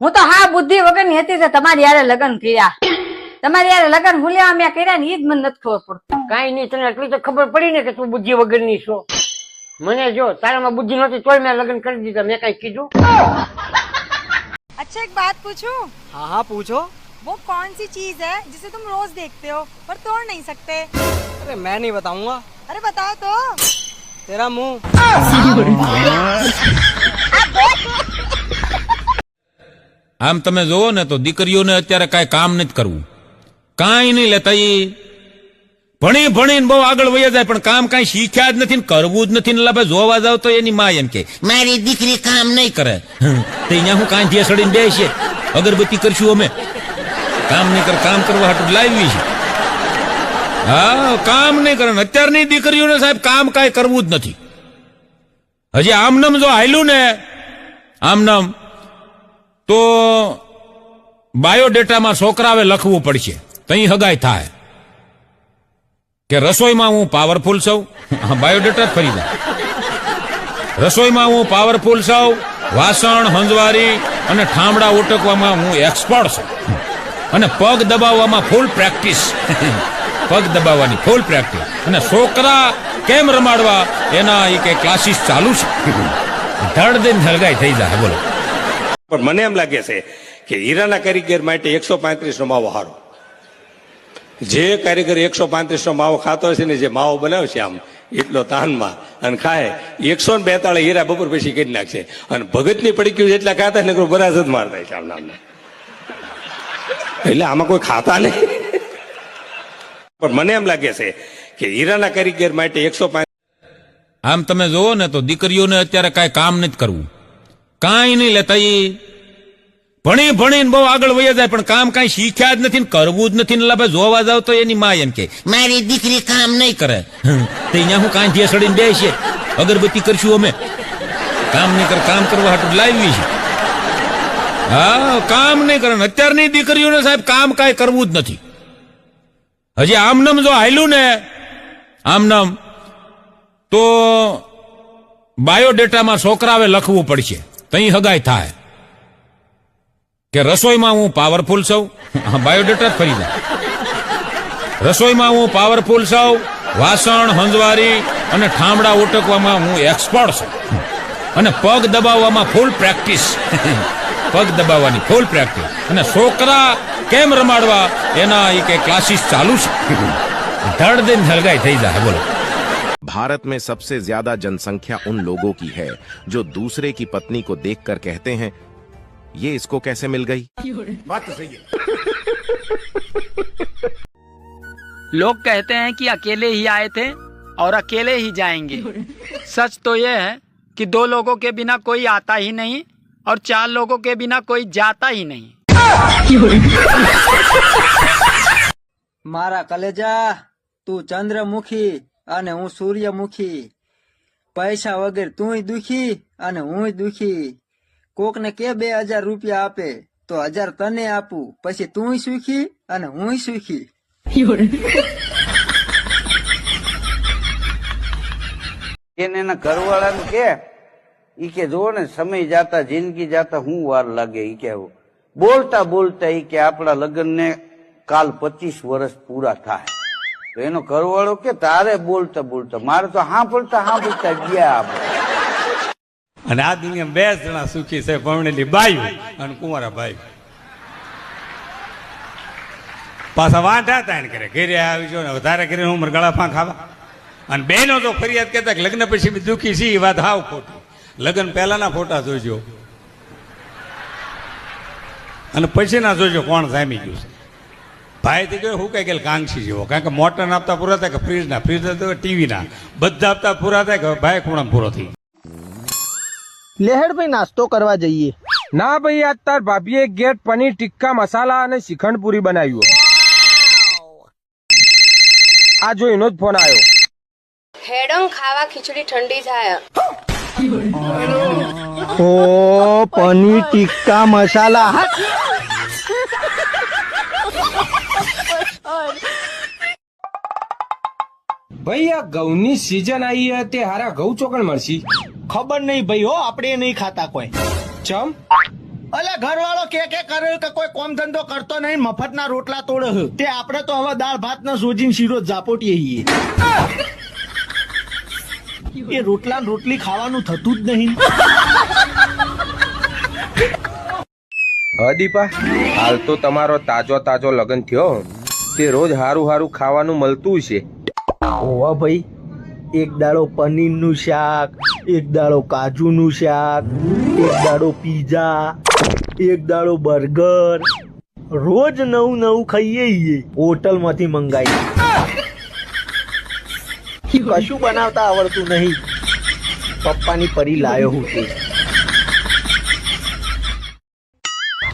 હું તો હા બુદ્ધિ વગર ની હતી તમારી યારે લગ્ન કર્યા. તમારી યારે લગ્ન હું લેવા મેં કર્યા ને ઈ જ મને નથી ખબર પડતી. કઈ નહીં, તને એટલી તો ખબર પડી ને કે તું બુદ્ધિ વગરની છો. મને જો તારામાં બુદ્ધિ નહોતી તોય મેં લગ્ન કરી દીધા. મેં કઈ કીધું? अच्छा एक बात पूछूं? हाँ हाँ पूछो। वो कौन सी चीज है जिसे तुम रोज देखते हो पर तोड़ नहीं सकते? अरे मैं नहीं बताऊंगा। अरे बताओ तो। तेरा मुंह। આમ તમે જોવો ને તો દીકરીઓને અત્યારે કાંઈ કામ નથી કરવું, કાંઈ નહીં લેતા. એ ભણી ભણીને બહુ આગળ વહી જાય પણ કામ કાંઈ શીખ્યા જ નથી ને કરવું જ નથી ને લાભે જોવા જાવ તો એની માં એમ કે મારી દીકરી કામ નહીં કરે. તો અહીંયા હું કાંઈ સડીને બેસીએ, અગરબત્તી કરશું અમે. કામ નહીં કરે, કામ કરવા હાટું લાવી છે. હા, કામ નહીં કરે. અત્યારની દીકરીઓને સાહેબ કામ કાંઈ કરવું જ નથી. હજી આમનામ જો હાલ્યું ને આમનામ તો બાયોડેટામાં છોકરાવે લખવું પડશે, તઈ હગાઈ થાય કે રસોઈમાં હું પાવરફુલ છું. બાયોડેટા જ ફરી જાય. રસોઈમાં હું પાવરફુલ છું, વાસણ હંજવારી અને ઠામડા ઉટકવામાં હું એક્સપર્ટ છું, અને પગ દબાવવામાં ફૂલ પ્રેક્ટિસ. પગ દબાવવાની ફૂલ પ્રેક્ટિસ. અને છોકરા કેમ રમાડવા એના એ કે ક્લાસીસ ચાલુ છે. ધડ દઈને હલગાઈ થઈ જાય. બોલો. પણ મને એમ લાગે છે કે હીરાના કારીગર માટે 135 નો માવો હારો. જે કારીગર 135 નો માવો ખાતો હશે ને, જે માવો બનાવશે આમ એટલો તાનમાં અને ખાય, 142 હીરા બપોર પછી કરી નાખશે. અને ભગતની પડીક્યું જેટલા ખાતા ને બરાજ જ મારતા છે આમ. એટલે આમાં કોઈ ખાતા નહીં. પણ મને એમ લાગે છે કે હીરાના કારીગર માટે 105. આમ તમે જોવો ને તો દીકરીઓને અત્યારે કાંઈ કામ નથી કરવું, કાંઈ નહીં લેતા. એ ભણી ભણીને બહુ આગળ વહી જાય પણ કામ કાંઈ શીખ્યા જ નથી ને કરવું જ નથી ને લાભે જોવા જાવ તો એની માં એમ કે મારી દીકરી કામ નહીં કરે. તો અહીંયા હું કાંઈ સડીને બેસીએ, અગરબત્તી કરશું અમે. કામ નહીં કરે, કામ કરવા હાટું લાવી છે. હા, કામ નહીં કરે. અત્યારની દીકરીઓને સાહેબ કામ કાંઈ કરવું જ નથી. હજી આમનામ જો હાલ્યું ને આમનામ તો બાયોડેટામાં છોકરાવે લખવું પડશે, તઈ હગાઈ થાય કે રસોઈમાં હું પાવરફુલ છું. બાયોડેટા જ ફરી જાય. રસોઈમાં હું પાવરફુલ છું, વાસણ હંજવારી અને ઠામડા ઉટકવામાં હું એક્સપર્ટ છું, અને પગ દબાવવામાં ફૂલ પ્રેક્ટિસ. પગ દબાવવાની ફૂલ પ્રેક્ટિસ. અને છોકરા કેમ રમાડવા એના એ કે ક્લાસીસ ચાલુ છે. ધડ દઈને હલગાઈ થઈ જાય. બોલો. भारत में सबसे ज्यादा जनसंख्या उन लोगों की है जो दूसरे की पत्नी को देखकर कहते हैं ये इसको कैसे मिल गई। बात तो सही है. लोग कहते हैं कि अकेले ही आए थे और अकेले ही जाएंगे। सच तो ये है कि 2 लोगों के बिना कोई आता ही नहीं और 4 लोगों के बिना कोई जाता ही नहीं। मारा कलेजा, તું ચંદ્રમુખી અને હું સૂર્યમુખી. પૈસા વગર તુંય દુખી અને હુંય દુખી. કોકને કે 2000 રૂપિયા આપે તો 1000 તને આપું, પછી તુંય સુખી અને હુંય સુખી. એને એના ઘરવાળાને કે ઈ કે જો ને સમય જાતા જિંદગી જાતા હું વાર લાગે. ઈ કે બોલતા બોલતા ઈ કે આપણા લગ્નને કાલ 25 વર્ષ પૂરા થાય. તો એનો ઘરવાળો કે તારે બોલતા બોલતા મારે તો હાંભળતા ગયા. અને આ દુનિયામાં 2 જણા સુખી છે, પરણેલી બાઈ અને કુંવારા ભાઈ. પાછા વાંઢા તાણ કરે, ઘરે આવી જો ને વધારે કરીને ઉમર ગળા ફાં ખાવા. અને બહેનો તો ફરિયાદ કહેતા કે લગ્ન પછી બી દુખી છે. એ વાત હાવ ખોટી. લગ્ન પહેલાના ફોટા જોજો અને પછીના જોજો કોણ જામી ગયું છે. ભાઈ થી ગયો હું કઈ ગયેલ કાંક્ષી જેવો, કારણ કે મોટર ના આપતા પૂરા થાય કે ફ્રીજના, ટીવીના બધા આપતા પૂરા થાય કે ભાઈ ખૂણા પૂરો થઈ. લેહેડ ભાઈ નાસ્તો કરવા જઈએ. ના ભાઈ, આજ તાર ભાભીએ ગેટ પનીર ટિક્કા મસાલા અને શ્રીખંડ પૂરી બનાવ્યું. આ જો એનો જ ફોન આવ્યો. હેડમ ખાવા ખીચડી ઠંડી થાય. ઓ પનીર ટિક્કા મસાલા. ભાઈ આ ઘઉંની સીઝન આવી છે, તે હારા ઘઉં ચોકણ મળશે. ખબર નહીં ભાઈ હો, આપણે નહીં ખાતા કોઈ. ચમ અલે ઘરવાળો કે કરે કે કોઈ કોમ ધંધો કરતો નહીં, મફતના રોટલા તોડે છે. તે આપણે તો હવે દાળ ભાત ના સોજીને શીરો ઝાપોટીએ છીએ. એ રોટલા ને રોટલી ખાવાનું થતું જ નહીં. દીપા, હાલ તો તમારો તાજો લગન થયો, તે રોજ હારું હારું ખાવાનું મળતું છે. ઓવા ભાઈ, એક દાડો પનીરનું શાક, એક દાડો કાજુનું શાક, એક દાડો પીઝા, એક દાડો બર્ગર, રોજ નવું નવું ખાઈએ છીએ હોટલમાંથી મંગાવી. કશું બનાવતા આવડતું નહીં, પપ્પાની પરી લાયો હું તે.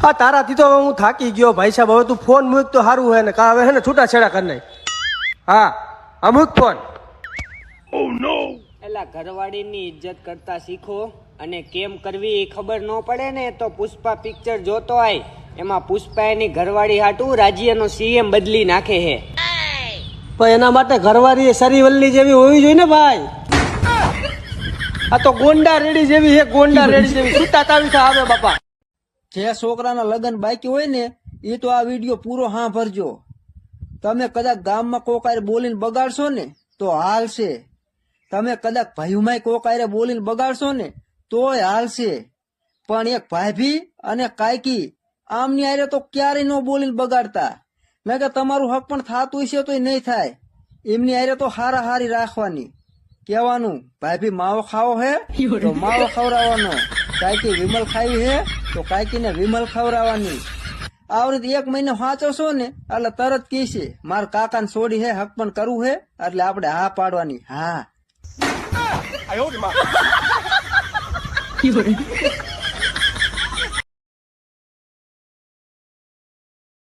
આ તારાથી તો હવે હું થાકી ગયો ભાઈ સાહેબ. હવે તું ફોન મૂક તો સારું હોય ને, કા હવે હે ને છૂટાછેડા કરી નાખ. હા, અમુક ફોન. એલા ઘરવાળીની ઇજ્જત કરતા શીખો, અને કેમ કરવી એ ખબર ન પડે ને તો પુષ્પા પિક્ચર જોતો આય. એમાં પુષ્પા એની ઘરવાળી હાટું રાજ્યનો CM બદલી નાખે હે. પણ એના માટે ઘરવાળી સરીવલ્લી જેવી હોવી જોઈએ ને ભાઈ. આ તો ગોંડા રેડી જેવી છે, ગોંડા રેડી જેવી. છૂટા તાવી આવે બાપા. જે છોકરાના લગ્ન બાકી હોય ને એ તો આ વિડીયો પૂરો સાંભળજો. તમે કદાચ ગામમાં કોકારે બોલીને બગાડશો ને તો હાલશે. તમે કદાચ ભાઈમાં કોકારે બોલીને બગાડશો ને તોય હાલશે. પણ એક ભાભી અને કાયકી આમની આરે તો ક્યારેય ન બોલીને બગાડતા. મેં કે તમારું હક પણ થતું હશે તો નહીં થાય. એમની આરે તો હારા હારી રાખવાની. કહેવાનું ભાભી માવો ખાવો હે તો માવો ખવડાવવાનો, કાયકી વિમલ ખાવી હે તો કાયકીને વિમલ ખવડાવવાની. આવી રીતે 1 મહિનો વાંચો ને એટલે તરત કહેશે મારા કાકાને છોડી હે, હક પણ કરવું હે, એટલે આપણે હા પાડવાની. હા.